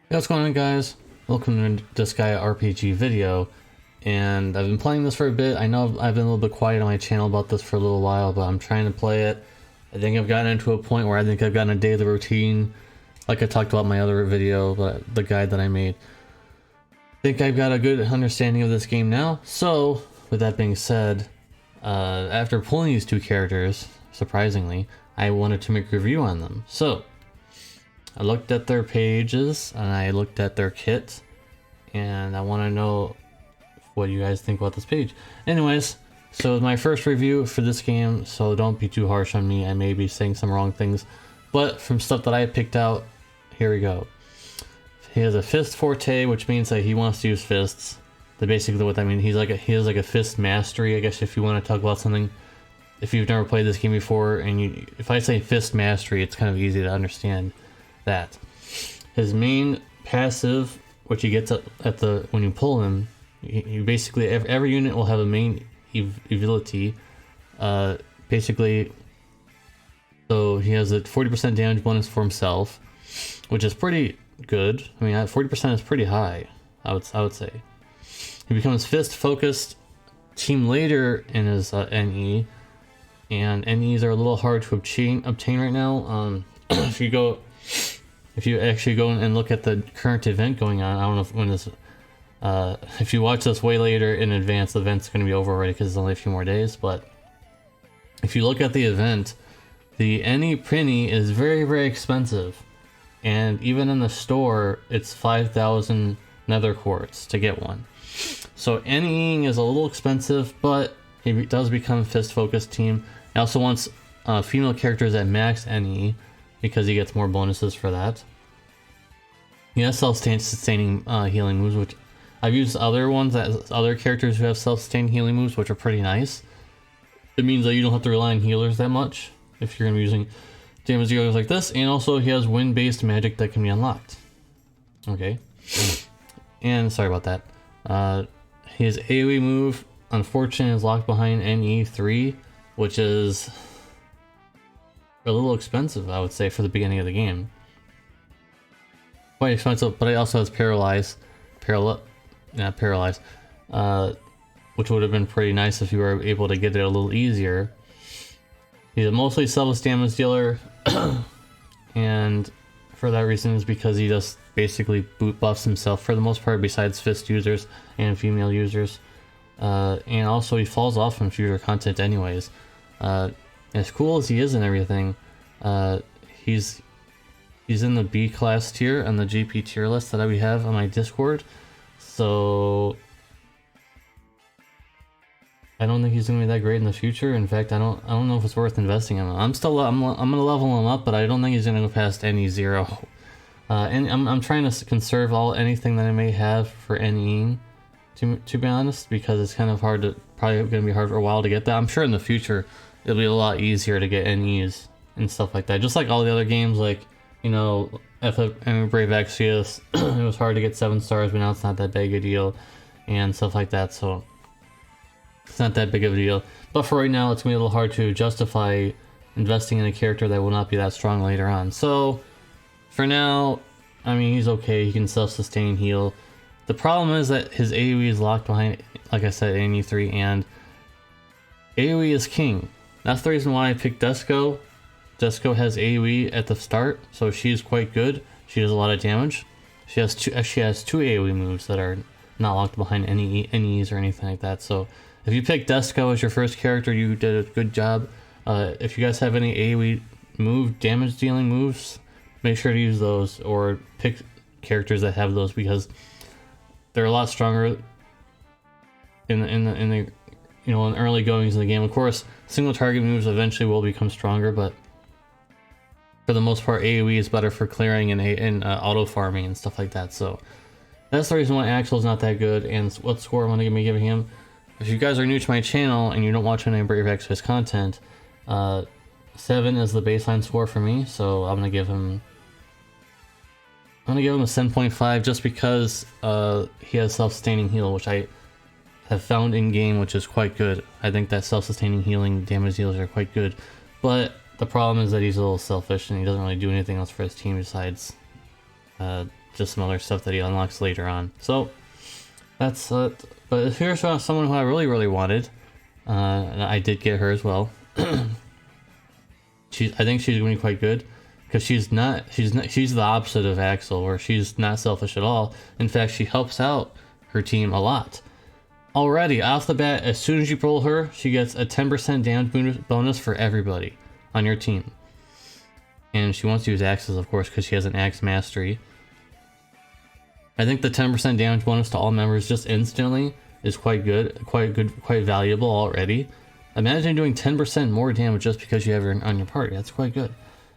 Hey, what's going on, guys? Welcome to Disgaea RPG video. And I've been playing this for a bit. I know I've been a little bit quiet on my channel about this for a little while, but I'm trying to play it. I think I've gotten into a point where I think I've gotten a daily routine, like I talked about in my other video, the guide that I made. I think I've got a good understanding of this game now. So, with that being said, after pulling these two characters, surprisingly, I wanted to make a review on them. So, I looked at their pages and I looked at their kit, and I want to know what you guys think about this page. Anyways, so my first review for this game, so don't be too harsh on me. I may be saying some wrong things, but from stuff that I picked out, here we go. He has a fist forte, which means that he wants to use fists. That's basically what I mean. He has like a fist mastery, I guess, if you want to talk about something. If you've never played this game before, and if I say fist mastery, it's kind of easy to understand that. His main passive, which he gets at the when you pull him, you basically every unit will have a main ability. Basically, so he has a 40% damage bonus for himself, which is pretty good. I mean, 40% is pretty high. I would say. He becomes fist focused team leader in his NE, and NEs are a little hard to obtain right now. If you actually go and look at the current event going on, I don't know when this, if you watch this way later in advance, the event's going to be over already because it's only a few more days. But if you look at the event, the any penny is very, very expensive, and even in the store, it's 5,000 nether quartz to get one. So NEing is a little expensive, but he does become fist focused team. He also wants female characters at max NE, because he gets more bonuses for that. He has self-sustaining healing moves, which I've used other characters who have self-sustaining healing moves, which are pretty nice. It means that you don't have to rely on healers that much if you're going to be using damage dealers like this. And also he has wind-based magic that can be unlocked. Okay. And sorry about that. His AoE move, unfortunately, is locked behind NE3, which is a little expensive, I would say, for the beginning of the game. Quite expensive, but it also has paralyze, which would have been pretty nice if you were able to get it a little easier. He's a mostly selfless damage dealer, and for that reason is because he just basically boot buffs himself for the most part, besides fist users and female users. And also he falls off from future content anyways. As cool as he is and everything, he's in the B class tier on the GP tier list that we have on my Discord, so I don't think he's gonna be that great in the future. In fact, I don't know if it's worth investing in him. I'm gonna level him up, but I don't think he's gonna go past NE0. And I'm trying to conserve anything that I may have for NEing, to be honest, because it's kind of probably gonna be hard for a while to get that. I'm sure in the future it'll be a lot easier to get NEs and stuff like that. Just like all the other games, like, you know, FFBE Brave Exvius, it was hard to get 7 stars, but now it's not that big a deal, and stuff like that, so it's not that big of a deal. But for right now, it's going to be a little hard to justify investing in a character that will not be that strong later on. So, for now, I mean, he's okay, he can self-sustain heal. The problem is that his AoE is locked behind, like I said, NE3, and AoE is king. That's the reason why I picked Disgaea. Disgaea has AoE at the start, so she's quite good. She does a lot of damage. She has two AoE moves that are not locked behind any NEs or anything like that. So if you pick Disgaea as your first character, you did a good job. If you guys have any AoE damage dealing moves, make sure to use those, or pick characters that have those, because they're a lot stronger in the you know, in early goings in the game. Of course, single target moves eventually will become stronger, but for the most part, AoE is better for clearing and auto farming and stuff like that. So that's the reason why Axel's not that good, and what score I'm gonna be giving him. If you guys are new to my channel and you don't watch any Brave Exvius content, 7 is the baseline score for me. So I'm gonna give him a 7.5, just because he has self-sustaining heal, which I have found in game, which is quite good. I think that self-sustaining healing damage deals are quite good, but the problem is that he's a little selfish and he doesn't really do anything else for his team besides just some other stuff that he unlocks later on. So that's but here's someone who I really wanted. And I did get her as well. I think she's going to be quite good because she's the opposite of Axel, where she's not selfish at all. In fact, she helps out her team a lot. Already off the bat, as soon as you roll her, she gets a 10% damage bonus for everybody on your team. And she wants to use axes, of course, because she has an axe mastery. I think the 10% damage bonus to all members just instantly is quite valuable already. Imagine doing 10% more damage just because you have her on your party. That's quite good.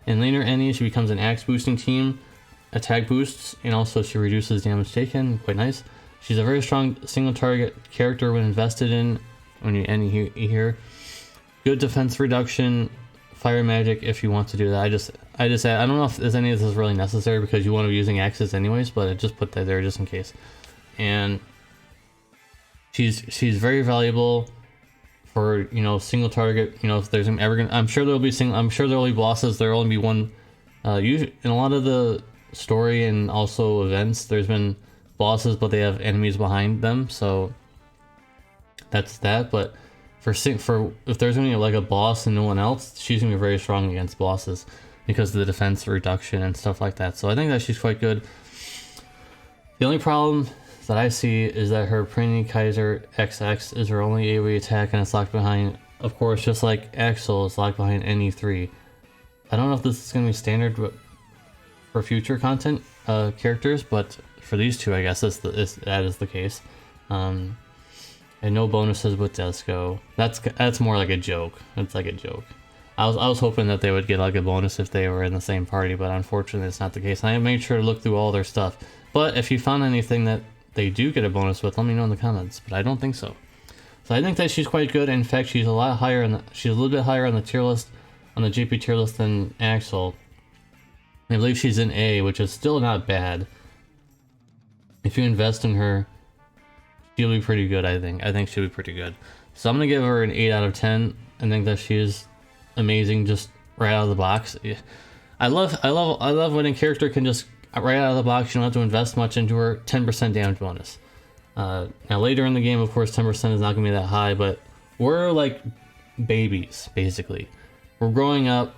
In later enemies, she becomes an axe boosting team, attack boosts, and also she reduces damage taken. Quite nice. She's a very strong single target character when invested in. When you end here, good defense reduction, fire magic if you want to do that. I don't know if there's any of this is really necessary because you want to be using axes anyways, but I just put that there just in case. And she's very valuable for, you know, single target. You know, if there's ever gonna, I'm sure there'll be bosses. There'll only be one. Usually in a lot of the story and also events, there's been bosses, but they have enemies behind them. So that's that. But for if there's only like a boss and no one else, she's gonna be very strong against bosses because of the defense reduction and stuff like that. So I think that she's quite good. The only problem that I see is that her Prini Kaiser XX is her only AoE attack and it's locked behind, of course, just like Axel is locked behind NE3. I don't know if this is going to be standard for future content characters, but for these two, I guess that is the case. And no bonuses with Disco. That's more like a joke. It's like a joke. I was hoping that they would get like a bonus if they were in the same party, but unfortunately it's not the case. And I made sure to look through all their stuff. But if you found anything that they do get a bonus with, let me know in the comments. But I don't think so. So I think that she's quite good. In fact, she's a lot higher she's a little bit higher on the tier list, on the GP tier list than Axel. I believe she's in A, which is still not bad. If you invest in her, she'll be pretty good. I think she'll be pretty good. So I'm gonna give her an 8 out of 10. I think that she is amazing just right out of the box. I love when a character can just right out of the box, you don't have to invest much into her. 10% damage bonus. Now later in the game, of course, 10% is not gonna be that high, but we're like babies basically. We're growing up.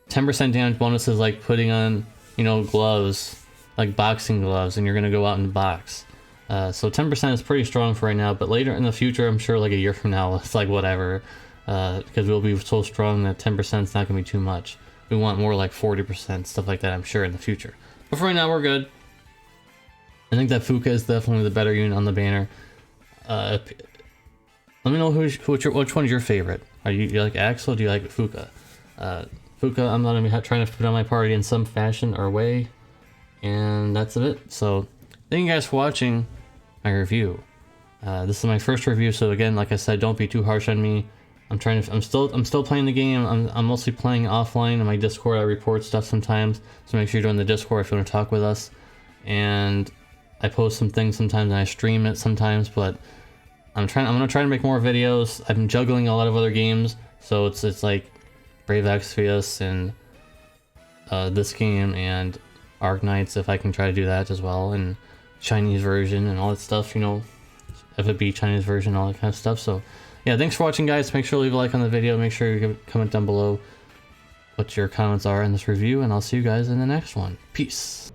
10% damage bonus is like putting on, you know, gloves, like boxing gloves, and you're gonna go out and box. So 10% is pretty strong for right now, but later in the future, I'm sure like a year from now, it's like whatever, because we'll be so strong that 10% is not gonna be too much. We want more like 40%, stuff like that, I'm sure, in the future. But for right now, we're good. I think that Fuka is definitely the better unit on the banner. Let me know which one's your favorite. You like Axel? Do you like Fuka? Fuka, I'm gonna be trying to put on my party in some fashion or way, and that's it. So, thank you guys for watching my review. This is my first review, so again, like I said, don't be too harsh on me. I'm still playing the game. I'm mostly playing offline on my Discord. I report stuff sometimes, so make sure you join the Discord if you want to talk with us. And I post some things sometimes, and I stream it sometimes. But I'm gonna try to make more videos. I've been juggling a lot of other games, so it's like Brave Exvius and this game and Arc Knights, if I can try to do that as well, and Chinese version and all that stuff. You know, FFBE Chinese version, all that kind of stuff. So. Yeah, thanks for watching, guys. Make sure to leave a like on the video. Make sure you comment down below what your comments are in this review, and I'll see you guys in the next one. Peace.